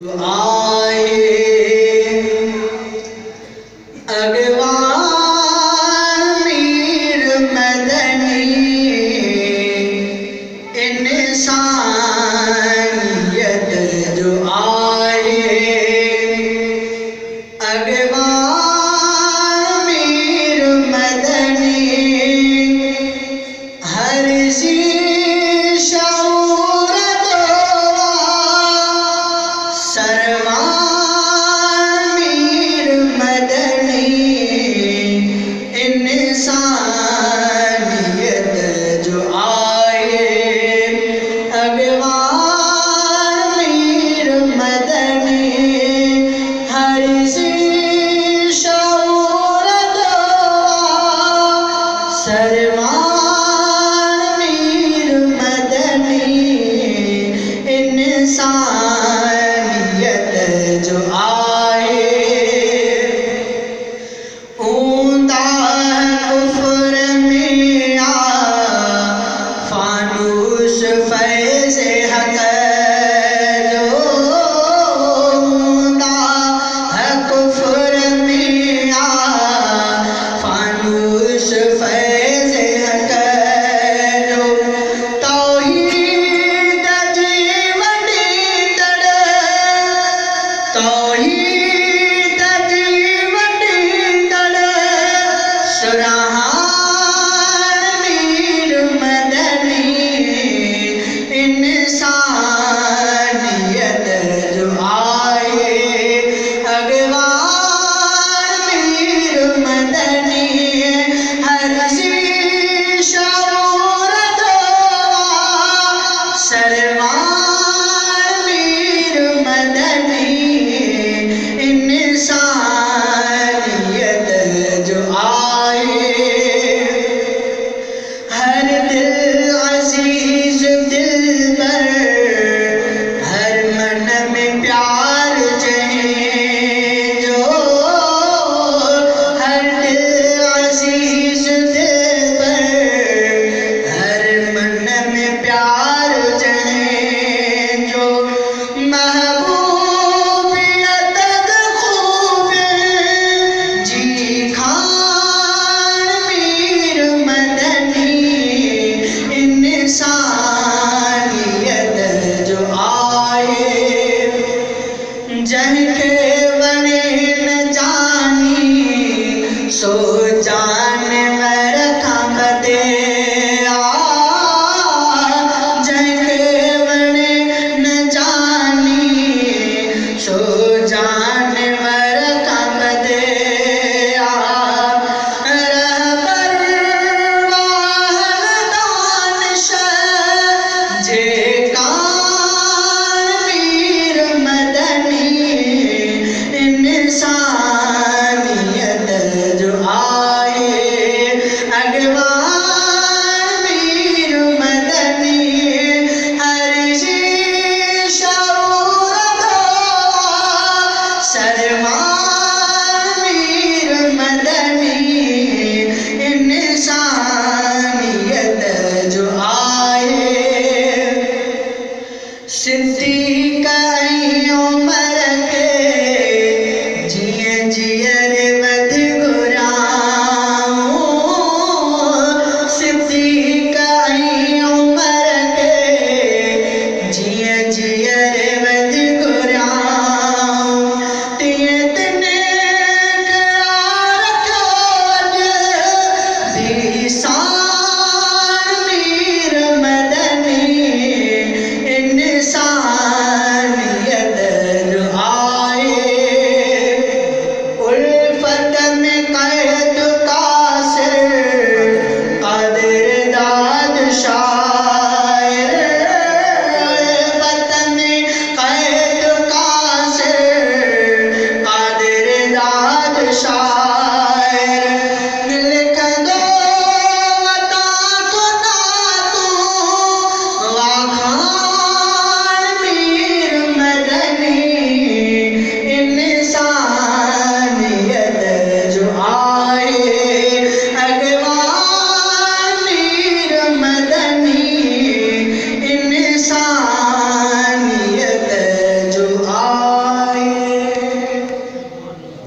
आए अगवान मीर मदनी इंसानियत जो आए अगवान मीर मदनी हर सरवान मीर मदनी इंसानियत जो आए अगवान मीर मदनी हर शऊर दो सरवान मीर मदनी इंसानियत जो आए ऊंदा कुफ्र में आ फानूस फैज़ हक जो ऊंदा कुफ्र में आ फानूस फैज़ हक जो तौहीद जीवनी तड़ तौहीद जीवनी तड़ सुरहान मीर मदनी इंसानियत जो आए अगवान मीर मदनी हर शऊर दो सरवान मीर मदनी इंसानियत जो आए हर दिल अजीज दिल पर हर मन में प्यार जहे जो हर दिल अजीज दिल पर हर मन में प्यार जहे जो महबूबियत खूब जी खान मीर मदनी इंसानियत जो आए जह के